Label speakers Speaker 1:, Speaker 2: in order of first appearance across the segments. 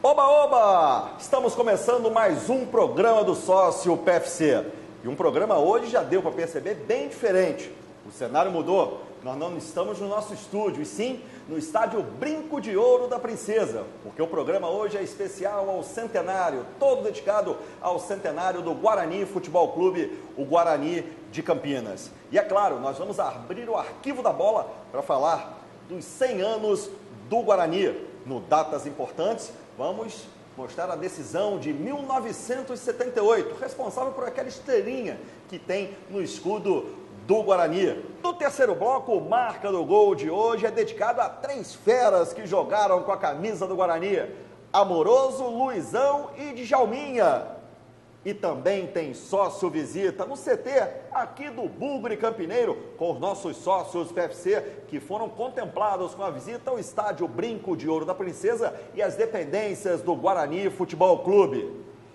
Speaker 1: Oba, oba! Estamos começando mais um programa do Sócio PFC. E um programa hoje já deu para perceber bem diferente. O cenário mudou. Nós não estamos no nosso estúdio, e sim no estádio Brinco de Ouro da Princesa, porque o programa hoje é especial ao centenário, todo dedicado ao centenário do Guarani Futebol Clube, o Guarani de Campinas. E é claro, nós vamos abrir o arquivo da bola para falar dos 100 anos do Guarani. No Datas Importantes, vamos mostrar a decisão de 1978, responsável por aquela estrelinha que tem no escudo do Guarani. No terceiro bloco, marca do gol de hoje é dedicado a 3 feras que jogaram com a camisa do Guarani: Amoroso, Luizão e Djalminha. E também tem sócio visita no CT aqui do Bugre Campineiro, com os nossos sócios PFC que foram contemplados com a visita ao estádio Brinco de Ouro da Princesa e as dependências do Guarani Futebol Clube.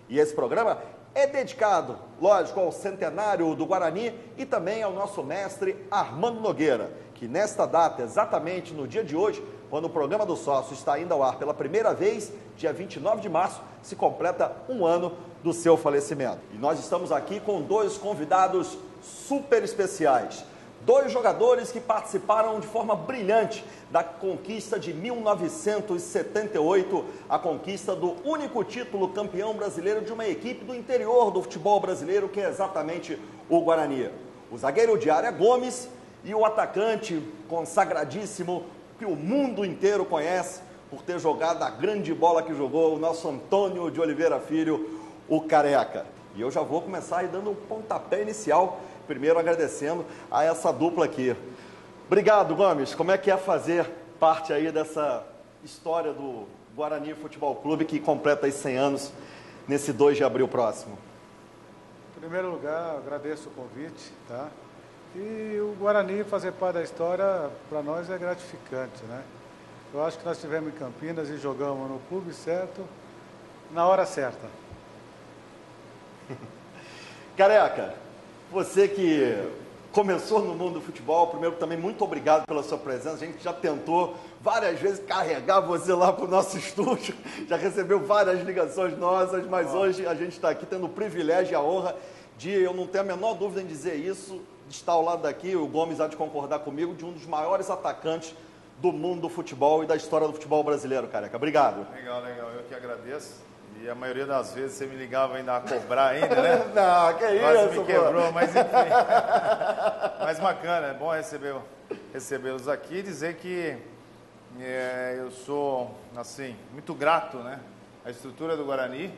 Speaker 1: E esse programa é dedicado, lógico, ao centenário do Guarani e também ao nosso mestre Armando Nogueira, que nesta data, exatamente no dia de hoje, quando o programa do Sócio está indo ao ar pela primeira vez, dia 29 de março, se completa um ano do seu falecimento. E nós estamos aqui com 2 convidados super especiais. 2 jogadores que participaram de forma brilhante da conquista de 1978, a conquista do único título campeão brasileiro de uma equipe do interior do futebol brasileiro, que é exatamente o Guarani. O zagueiro de área Gomes e o atacante consagradíssimo, que o mundo inteiro conhece por ter jogado a grande bola que jogou, o nosso Antônio de Oliveira Filho, o Careca. E eu já vou começar aí dando um pontapé inicial, primeiro agradecendo a essa dupla aqui. Obrigado, Gomes. Como é que é fazer parte aí dessa história do Guarani Futebol Clube, que completa aí 100 anos nesse 2 de abril próximo?
Speaker 2: Em primeiro lugar, agradeço o convite, tá? E o Guarani fazer parte da história, para nós, é gratificante, né? Eu acho que nós estivemos em Campinas e jogamos no clube certo, na hora certa.
Speaker 1: Careca, você que começou no mundo do futebol, primeiro também muito obrigado pela sua presença. A gente já tentou várias vezes carregar você lá para o nosso estúdio, já recebeu várias ligações nossas, mas hoje a gente está aqui tendo o privilégio e a honra de, eu não tenho a menor dúvida em dizer isso, de estar ao lado daqui, o Gomes há de concordar comigo, de um dos maiores atacantes do mundo do futebol e da história do futebol brasileiro, Careca. Obrigado.
Speaker 3: Legal, eu que agradeço. E a maioria das vezes você me ligava ainda a cobrar ainda, né?
Speaker 1: Não, que
Speaker 3: Quase
Speaker 1: isso,
Speaker 3: me quebrou, mas enfim. Mas bacana, é bom recebê-los aqui e dizer que eu sou, assim, muito grato, né? À estrutura do Guarani.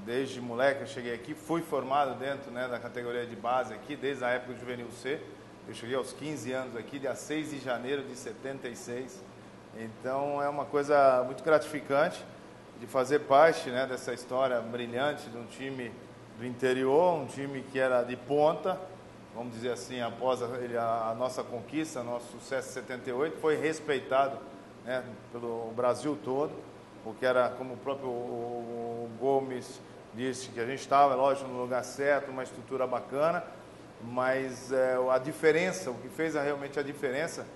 Speaker 3: Desde moleque eu cheguei aqui, fui formado dentro, né, da categoria de base aqui, desde a época do Juvenil C. Eu cheguei aos 15 anos aqui, dia 6 de janeiro de 76. Então é uma coisa muito gratificante de fazer parte, né, dessa história brilhante de um time do interior, um time que era de ponta, vamos dizer assim, após a nossa conquista, nosso sucesso em 78, foi respeitado, né, pelo Brasil todo, porque era, como o próprio o Gomes disse, que a gente estava, lógico, no lugar certo, uma estrutura bacana, mas a diferença, o que fez realmente a diferença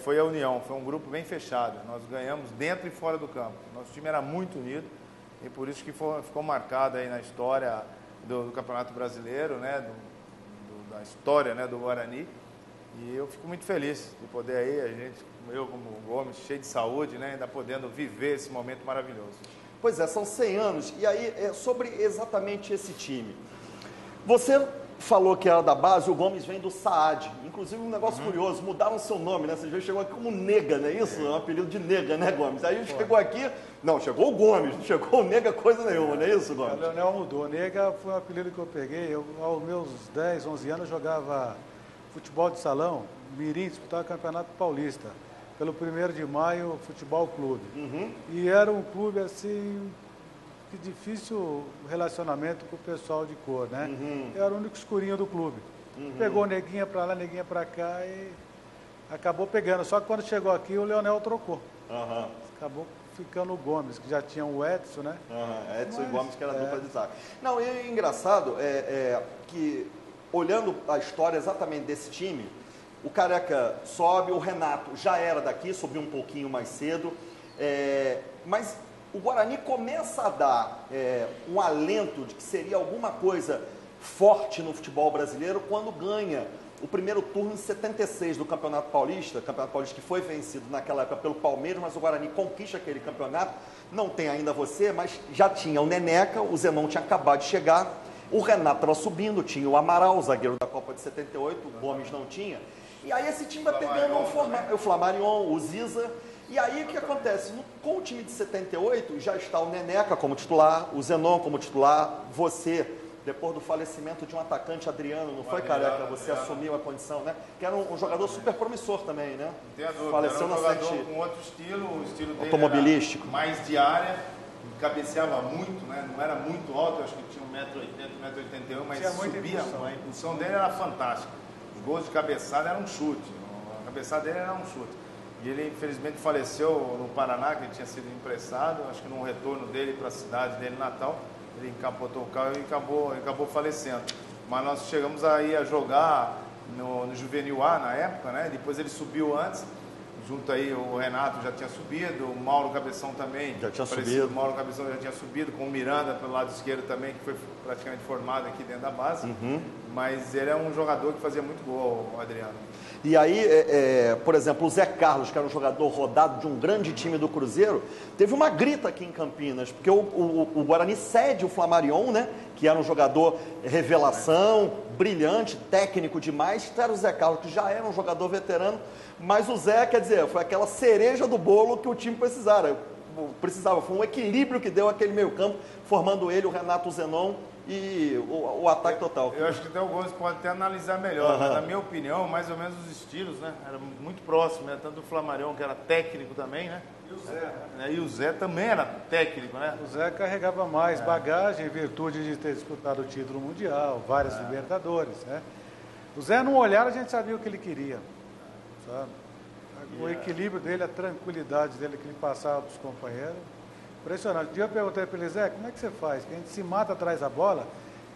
Speaker 3: foi a união, foi um grupo bem fechado. Nós ganhamos dentro e fora do campo. Nosso time era muito unido e por isso que ficou marcado aí na história do Campeonato Brasileiro, né, da história, né, do Guarani. E eu fico muito feliz de poder aí, eu como o Gomes, cheio de saúde, né, ainda podendo viver esse momento maravilhoso.
Speaker 1: Pois é, são 100 anos. E aí, sobre exatamente esse time. Você falou que era da base, o Gomes vem do Saad. Inclusive, um negócio curioso, mudaram seu nome, né? Você já chegou aqui como Nega, não é isso? É um apelido de Nega, né, Gomes? Aí a gente chegou aqui, não, chegou o Gomes, não chegou o Nega coisa nenhuma, não é isso, Gomes?
Speaker 2: O Leonel mudou. Nega foi um apelido que eu peguei. Aos meus 10, 11 anos, eu jogava futebol de salão, mirim, disputava o Campeonato Paulista, pelo 1º de Maio Futebol Clube. E era um clube, assim, de difícil relacionamento com o pessoal de cor, né? Eu era o único escurinho do clube. Pegou neguinha pra lá, neguinha pra cá e acabou pegando. Só que quando chegou aqui, o Leonel trocou. Acabou ficando o Gomes, que já tinha o Edson, né?
Speaker 1: Edson e Gomes, que era a dupla de zaga. Não, e é engraçado que, olhando a história exatamente desse time, o Careca sobe, o Renato já era daqui, subiu um pouquinho mais cedo, mas O Guarani começa a dar um alento de que seria alguma coisa forte no futebol brasileiro quando ganha o primeiro turno em 76 do Campeonato Paulista que foi vencido naquela época pelo Palmeiras, mas o Guarani conquista aquele campeonato. Não tem ainda você, mas já tinha o Neneca, o Zenon tinha acabado de chegar, o Renato estava subindo, tinha o Amaral, o zagueiro da Copa de 78, o Gomes não tinha. E aí esse time vai pegando um formato, o Flamarion, o Ziza. E aí o que acontece? Com o time de 78 já está o Neneca como titular, o Zenon como titular, você, depois do falecimento de um atacante, Adriano, não foi, Careca? Você assumiu a condição, né? Que era um jogador super promissor também, né?
Speaker 3: Não tem a dúvida,
Speaker 1: faleceu
Speaker 3: era um
Speaker 1: na
Speaker 3: jogador
Speaker 1: frente,
Speaker 3: com outro estilo, o estilo dele
Speaker 1: automobilístico,
Speaker 3: era mais de área, cabeceava muito, né? Não era muito alto, acho que tinha 1,80 m, 1,81 m, mas subia, a impulsão dele era fantástica. Os gols de cabeçada eram um chute, a cabeçada dele era um chute. E ele infelizmente faleceu no Paraná, que ele tinha sido emprestado, acho que num retorno dele para a cidade dele, Natal, ele encapotou o carro e acabou falecendo. Mas nós chegamos aí a jogar no Juvenil A na época, né? Depois ele subiu antes, junto aí o Renato já tinha subido, o Mauro Cabeção também
Speaker 1: já tinha subido.
Speaker 3: O Mauro Cabeção já tinha subido, com o Miranda pelo lado esquerdo também, que foi praticamente formado aqui dentro da base. Mas ele é um jogador que fazia muito gol, o Adriano.
Speaker 1: E aí, por exemplo, o Zé Carlos, que era um jogador rodado de um grande time do Cruzeiro, teve uma grita aqui em Campinas, porque o Guarani cede o Flamarion, né, que era um jogador revelação, brilhante, técnico demais, era o Zé Carlos, que já era um jogador veterano, mas o Zé, quer dizer, foi aquela cereja do bolo que o time precisava, foi um equilíbrio que deu aquele meio campo, formando ele, o Renato, o Zenon, e o ataque total.
Speaker 3: Eu acho que até o Gomes pode até analisar melhor, mas na minha opinião, mais ou menos os estilos, né? Era muito próximo, né? Tanto o Flamarion, que era técnico também, né?
Speaker 2: E o Zé, né?
Speaker 3: E o Zé também era técnico, né?
Speaker 2: O Zé carregava mais bagagem em virtude de ter disputado o título mundial, várias Libertadores, né? O Zé, num olhar, a gente sabia o que ele queria, sabe? O equilíbrio dele, a tranquilidade dele que ele passava para os companheiros. Impressionante. Um dia eu perguntei para ele, Zé, como é que você faz? Que a gente se mata atrás da bola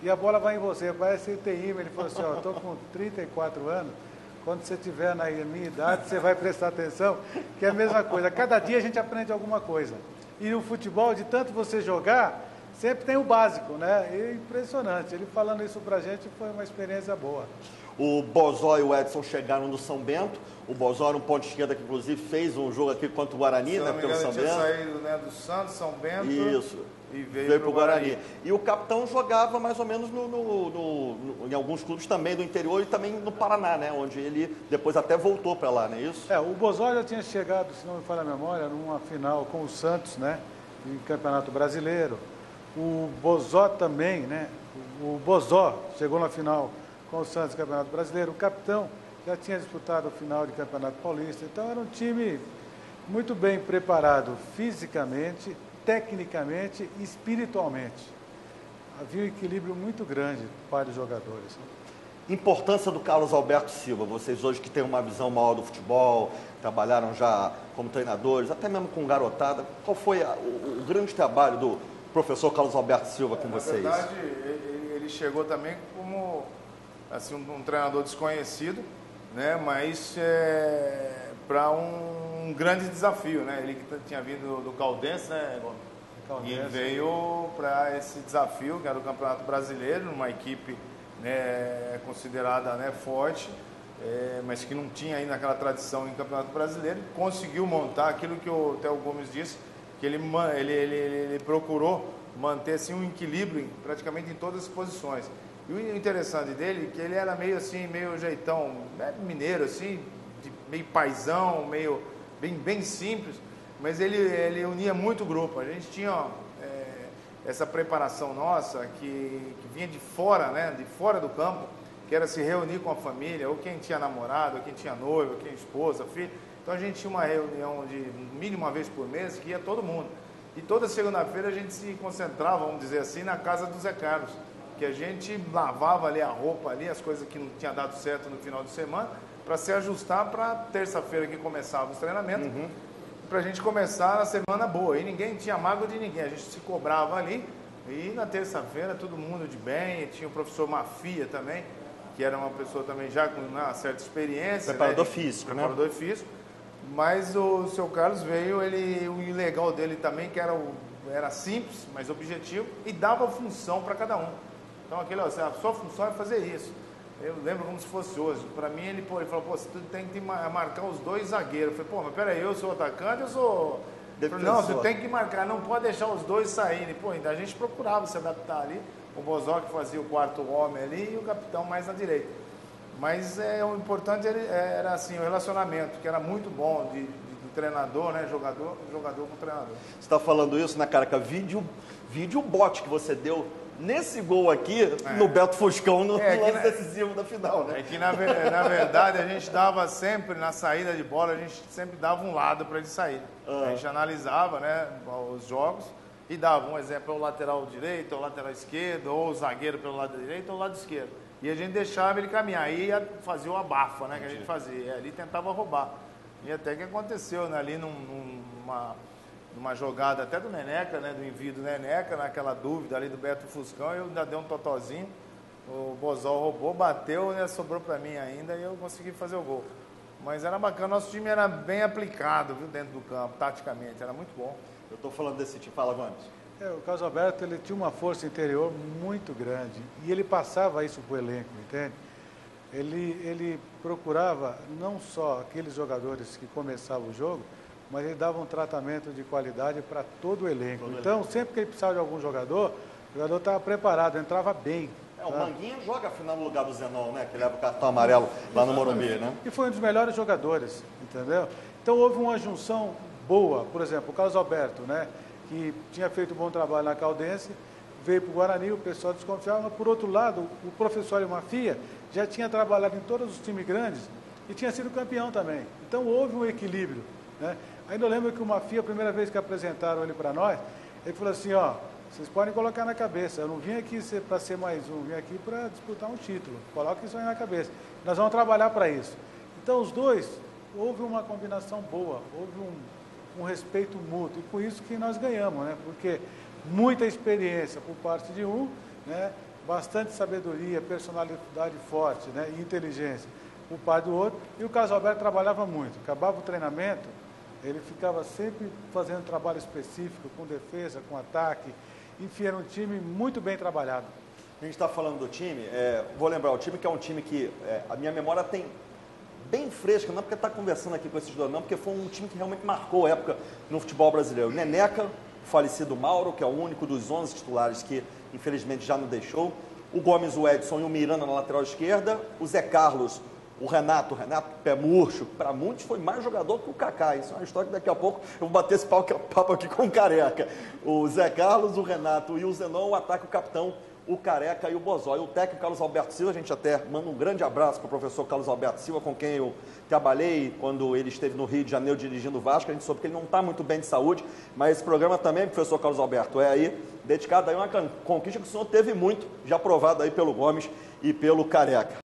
Speaker 2: e a bola vai em você, parece TI. Ele falou assim, ó, estou com 34 anos, quando você estiver na minha idade, você vai prestar atenção, que é a mesma coisa. Cada dia a gente aprende alguma coisa. E no futebol, de tanto você jogar, sempre tem o básico, né? E impressionante. Ele falando isso pra gente foi uma experiência boa.
Speaker 1: O Bozó e o Edson chegaram do São Bento. O Bozó era um ponto esquerda que, inclusive, fez um jogo aqui contra o Guarani, né, pelo São Bento.
Speaker 3: Tinha saído, né, do Santos, São Bento.
Speaker 1: Isso.
Speaker 3: E veio para o Guarani.
Speaker 1: E o capitão jogava mais ou menos em alguns clubes também do interior e também no Paraná, né? Onde ele depois até voltou para lá, não é isso?
Speaker 2: O Bozó já tinha chegado, se não me falha a memória, numa final com o Santos, né? Em Campeonato Brasileiro. O Bozó também, né? O Bozó chegou na final com o Santos Campeonato Brasileiro. O capitão já tinha disputado o final de Campeonato Paulista. Então era um time muito bem preparado fisicamente, tecnicamente e espiritualmente. Havia um equilíbrio muito grande para os jogadores.
Speaker 1: Importância do Carlos Alberto Silva, vocês hoje que têm uma visão maior do futebol, trabalharam já como treinadores, até mesmo com garotada, qual foi o grande trabalho do professor Carlos Alberto Silva com vocês?
Speaker 3: Na verdade, ele chegou também como assim, um treinador desconhecido, né? Mas para um grande desafio, né? Ele que tinha vindo do Caldense, né? E veio para esse desafio, que era o Campeonato Brasileiro, uma equipe, né, considerada, né, forte, mas que não tinha ainda aquela tradição em Campeonato Brasileiro. Conseguiu montar aquilo que até o Gomes disse, que ele procurou manter assim, um equilíbrio praticamente em todas as posições. E o interessante dele é que ele era meio assim, meio jeitão, né, mineiro, assim, meio paizão, meio bem simples, mas ele unia muito o grupo. A gente tinha essa preparação nossa que vinha de fora, né, de fora do campo, que era se reunir com a família, ou quem tinha namorado, ou quem tinha noiva, ou quem esposa, filho. Então a gente tinha uma reunião de no mínimo uma vez por mês, que ia todo mundo. E toda segunda-feira a gente se concentrava, vamos dizer assim, na casa do Zé Carlos, que a gente lavava ali a roupa ali, as coisas que não tinha dado certo no final de semana, para se ajustar para terça-feira que começava os treinamentos, para a gente começar a semana boa. E ninguém tinha mágoa de ninguém, a gente se cobrava ali. E na terça-feira todo mundo de bem, e tinha o professor Mafia também, que era uma pessoa também já com uma certa experiência.
Speaker 1: Preparador físico, né?
Speaker 3: Preparador físico. Mas o seu Carlos veio, o legal dele também, que era era simples, mas objetivo, e dava função para cada um. Então, aquele, assim, a sua função é fazer isso. Eu lembro como se fosse hoje. Para mim, ele falou, pô, você tem que marcar os 2 zagueiros. Eu falei, pô, mas peraí, eu sou atacante, eu sou... Falei, não, você tem que marcar, não pode deixar os 2 saírem. Pô, ainda a gente procurava se adaptar ali. O Bozó que fazia o 4º homem ali e o capitão mais na direita. Mas o importante era assim, o relacionamento, que era muito bom do treinador, né? Jogador com treinador.
Speaker 1: Você está falando isso, né, Careca? Vídeo o bote que você deu nesse gol aqui, no Beto Fuscão, no lance decisivo da final, né?
Speaker 3: É que, na verdade, a gente dava sempre, na saída de bola, a gente sempre dava um lado para ele sair. A gente analisava, né, os jogos e dava um exemplo, o lateral direito, o lateral esquerdo, ou o zagueiro pelo lado direito ou o lado esquerdo. E a gente deixava ele caminhar. Aí fazia o abafa, né, que a gente fazia. Ali tentava roubar. E até que aconteceu, né, ali numa jogada até do Neneca, né, do envio do Neneca, naquela dúvida ali do Beto Fuscão, eu ainda dei um totozinho, o Bozó roubou, bateu, né, sobrou para mim ainda e eu consegui fazer o gol. Mas era bacana, nosso time era bem aplicado, viu, dentro do campo, taticamente, era muito bom.
Speaker 1: Eu estou falando desse time, fala, Gomes.
Speaker 2: O Carlos Alberto, ele tinha uma força interior muito grande e ele passava isso para o elenco, entende? Ele procurava não só aqueles jogadores que começavam o jogo, mas ele dava um tratamento de qualidade para todo o elenco. Então, sempre que ele precisava de algum jogador, o jogador estava preparado, entrava bem.
Speaker 1: O Manguinha joga a final no lugar do Zenon, né? Que leva o cartão amarelo lá no Morumbi, né?
Speaker 2: E foi um dos melhores jogadores, entendeu? Então, houve uma junção boa. Por exemplo, o Carlos Alberto, né? Que tinha feito um bom trabalho na Caldense, veio para o Guarani, o pessoal desconfiava, mas por outro lado, o professor Mafia já tinha trabalhado em todos os times grandes e tinha sido campeão também. Então houve um equilíbrio, né? Ainda eu lembro que o Mafia, a primeira vez que apresentaram ele para nós, ele falou assim, ó, vocês podem colocar na cabeça, eu não vim aqui para ser mais um, vim aqui para disputar um título, coloque isso aí na cabeça. Nós vamos trabalhar para isso. Então os dois, houve uma combinação boa, houve um respeito mútuo, e com isso que nós ganhamos, né? Porque muita experiência por parte de um, né? Bastante sabedoria, personalidade forte, né? E inteligência por parte do outro, e o Carlos Alberto trabalhava muito, acabava o treinamento, ele ficava sempre fazendo trabalho específico, com defesa, com ataque, enfim, era um time muito bem trabalhado.
Speaker 1: A gente está falando do time, vou lembrar, o time que é um time que a minha memória tem bem fresca, não porque está conversando aqui com esses dois, não, porque foi um time que realmente marcou a época no futebol brasileiro. Neneca, o falecido Mauro, que é o único dos 11 titulares que infelizmente já não deixou, o Gomes, o Edson e o Miranda na lateral esquerda, o Zé Carlos, o Renato pé murcho, para muitos foi mais jogador que o Kaká. Isso é uma história que daqui a pouco eu vou bater esse papo aqui com o Careca. O Zé Carlos, o Renato e o Zenon, o ataque, o capitão, o Careca e o Bozó. E o técnico Carlos Alberto Silva, a gente até manda um grande abraço para o professor Carlos Alberto Silva, com quem eu trabalhei quando ele esteve no Rio de Janeiro dirigindo o Vasco. A gente soube que ele não está muito bem de saúde, mas esse programa também, professor Carlos Alberto, é aí dedicado a uma conquista que o senhor teve muito, já provado aí pelo Gomes e pelo Careca.